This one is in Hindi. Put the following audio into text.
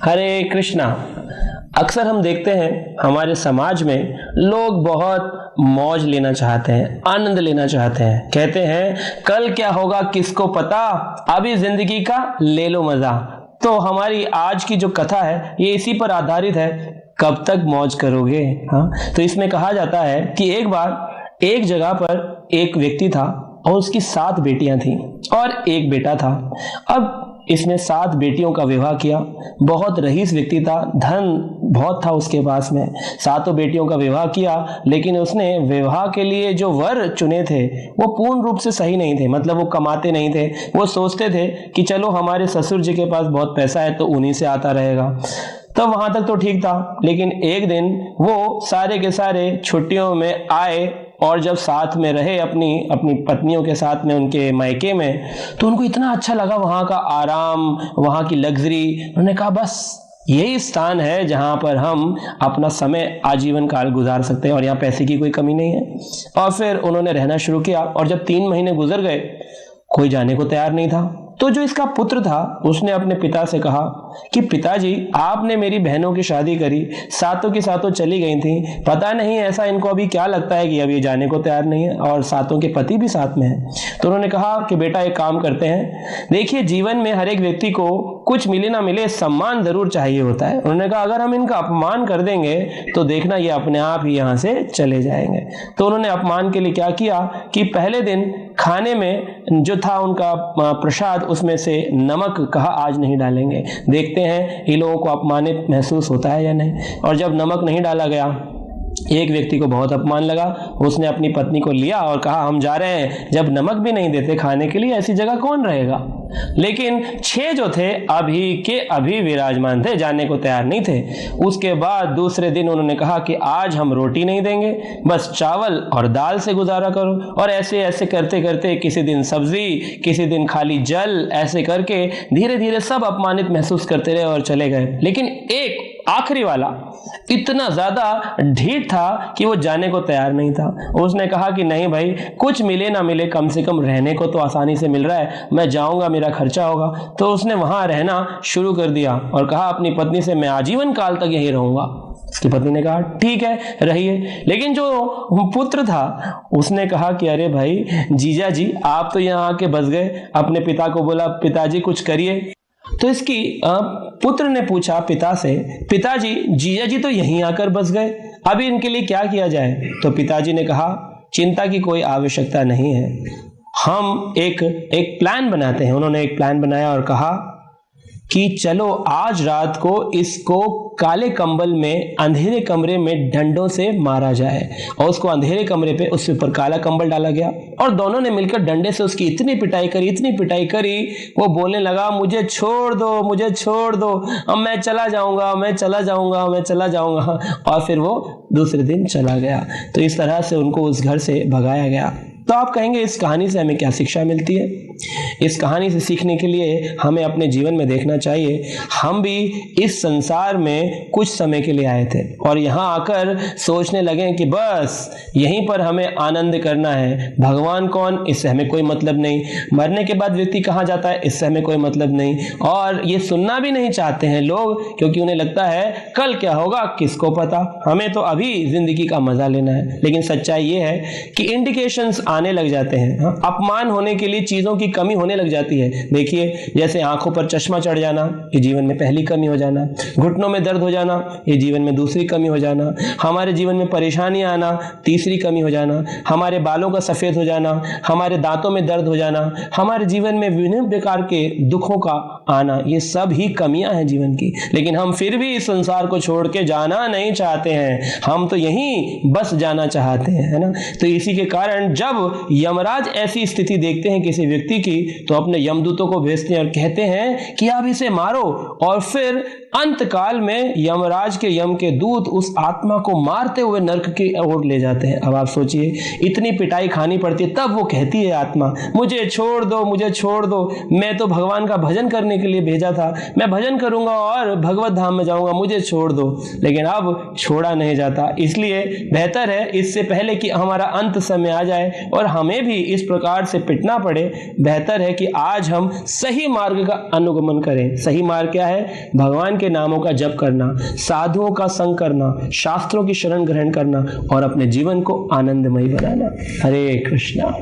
हरे कृष्णा। अक्सर हम देखते हैं हमारे समाज में लोग बहुत मौज लेना चाहते हैं, आनंद लेना चाहते हैं। कहते हैं कल क्या होगा किसको पता, अभी जिंदगी का ले लो मजा। तो हमारी आज की जो कथा है ये इसी पर आधारित है, कब तक मौज करोगे। हाँ, तो इसमें कहा जाता है कि एक बार एक जगह पर एक व्यक्ति था और उसकी 7 बेटियां थीं और एक बेटा था। अब इसने 7 बेटियों का विवाह किया। बहुत रईस व्यक्ति था, धन बहुत था उसके पास में। 7 बेटियों का विवाह किया, लेकिन उसने विवाह के लिए जो वर चुने थे वो पूर्ण रूप से सही नहीं थे। मतलब वो कमाते नहीं थे। वो सोचते थे कि चलो हमारे ससुर जी के पास बहुत पैसा है तो उन्हीं से आता रहेगा। तो वहां तक तो ठीक था, लेकिन एक दिन वो सारे के सारे छुट्टियों में आए और जब साथ में रहे अपनी पत्नियों के साथ में उनके मायके में, तो उनको इतना अच्छा लगा वहां का आराम, वहां की लग्जरी। उन्होंने कहा बस यही स्थान है जहां पर हम अपना समय आजीवन काल गुजार सकते हैं और यहाँ पैसे की कोई कमी नहीं है। और फिर उन्होंने रहना शुरू किया और जब 3 महीने गुजर गए, कोई जाने को तैयार नहीं था। तो जो इसका पुत्र था उसने अपने पिता से कहा कि पिताजी, आपने मेरी बहनों की शादी करी, 7 की 7 चली गई थी, पता नहीं ऐसा इनको अभी क्या लगता है कि अब ये जाने को तैयार नहीं है और 7 के पति भी साथ में हैं। तो उन्होंने कहा कि बेटा एक काम करते हैं, देखिए जीवन में हर एक व्यक्ति को कुछ मिले ना मिले सम्मान जरूर चाहिए होता है। उन्होंने कहा अगर हम इनका अपमान कर देंगे तो देखना ये अपने आप ही यहाँ से चले जाएंगे। तो उन्होंने अपमान के लिए क्या किया कि पहले दिन खाने में जो था उनका प्रसाद, उसमें से नमक कहा आज नहीं डालेंगे। देखते हैं ये लोगों को अपमानित महसूस होता है या नहीं। और जब नमक नहीं डाला गया, एक व्यक्ति को बहुत अपमान लगा। उसने अपनी पत्नी को लिया और कहा हम जा रहे हैं, जब नमक भी नहीं देते खाने के लिए ऐसी जगह कौन रहेगा। लेकिन 6 जो थे अभी के अभी विराजमान थे, जाने को तैयार नहीं थे। उसके बाद दूसरे दिन उन्होंने कहा कि आज हम रोटी नहीं देंगे, बस चावल और दाल से गुजारा करो। और ऐसे ऐसे करते करते किसी दिन सब्जी, किसी दिन खाली जल, ऐसे करके धीरे धीरे सब अपमानित महसूस करते रहे और चले गए। लेकिन एक आखिरी वाला इतना ज्यादा ढीठ था कि वो जाने को तैयार नहीं था। उसने कहा कि नहीं भाई, कुछ मिले ना मिले कम से कम रहने को तो आसानी से मिल रहा है, मैं जाऊंगा मेरा खर्चा होगा। तो उसने वहां रहना शुरू कर दिया और कहा अपनी पत्नी से मैं आजीवन काल तक यहीं रहूंगा। उसकी पत्नी ने कहा ठीक है रहिए। लेकिन जो पुत्र था उसने कहा कि अरे भाई जीजा जी, आप तो यहाँ आके बस गए। अपने पिता को बोला पिताजी कुछ करिए। तो इसकी पुत्र ने पूछा पिता से, पिताजी जीजा जी तो यहीं आकर बस गए, अभी इनके लिए क्या किया जाए। तो पिताजी ने कहा चिंता की कोई आवश्यकता नहीं है, हम एक प्लान बनाते हैं। उन्होंने एक प्लान बनाया और कहा कि चलो आज रात को इसको काले कंबल में अंधेरे कमरे में डंडों से मारा जाए। और उसको अंधेरे कमरे पे उसके ऊपर काला कंबल डाला गया और दोनों ने मिलकर डंडे से उसकी इतनी पिटाई करी, वो बोलने लगा मुझे छोड़ दो, मुझे छोड़ दो, अब मैं चला जाऊंगा, मैं चला जाऊंगा, मैं चला जाऊंगा। और फिर वो दूसरे दिन चला गया। तो इस तरह से उनको उस घर से भगाया गया। तो आप कहेंगे इस कहानी से हमें क्या शिक्षा मिलती है? इस कहानी से सीखने के लिए हमें अपने जीवन में देखना चाहिए, हम भी इस संसार में कुछ समय के लिए आए थे और यहाँ आकर सोचने लगे कि बस यहीं पर हमें आनंद करना है। भगवान कौन, इससे हमें कोई मतलब नहीं। मरने के बाद व्यक्ति कहाँ जाता है, इससे हमें कोई मतलब नहीं। और ये सुनना भी नहीं चाहते हैं लोग, क्योंकि उन्हें लगता है कल क्या होगा किसको पता, हमें तो अभी जिंदगी का मजा लेना है। लेकिन सच्चाई ये है कि इंडिकेशंस आने लग जाते हैं। अपमान होने के लिए चीजों की कमी होने लग जाती है। देखिए जैसे आंखों पर चश्मा चढ़ जाना, ये जीवन में पहली कमी हो जाना। घुटनों में दर्द हो जाना, ये जीवन में दूसरी कमी हो जाना। हमारे जीवन में परेशानियां आना, तीसरी कमी हो जाना। हमारे बालों का सफेद हो जाना, हमारे दांतों में दर्द हो जाना, हमारे जीवन में विभिन्न प्रकार के दुखों का आना, ये सब ही कमियां हैं जीवन की। लेकिन हम फिर भी इस संसार को छोड़ के जाना नहीं चाहते हैं, हम तो यहीं बस जाना चाहते हैं, है ना। तो इसी के कारण जब यमराज ऐसी स्थिति देखते हैं किसी व्यक्ति की, तो अपने यमदूतों को भेजते हैं और कहते हैं कि आप इसे मारो। और फिर अंत काल में यमराज के यम के दूत उस आत्मा को मारते हुए नरक की ओर ले जाते हैं। अब आप सोचिए इतनी पिटाई खानी पड़ती है, तब वो कहती है आत्मा मुझे छोड़ दो, मुझे छोड़ दो, मैं तो भगवान का भजन करने के लिए भेजा था, मैं भजन करूंगा और भगवत धाम में जाऊंगा, मुझे छोड़ दो। लेकिन अब छोड़ा नहीं जाता। इसलिए बेहतर है इससे पहले कि हमारा अंत समय आ जाए और हमें भी इस प्रकार से पिटना पड़े, बेहतर है कि आज हम सही मार्ग का अनुगमन करें। सही मार्ग क्या है? भगवान के नामों का जप करना, साधुओं का संग करना, शास्त्रों की शरण ग्रहण करना और अपने जीवन को आनंदमय बनाना। हरे कृष्णा।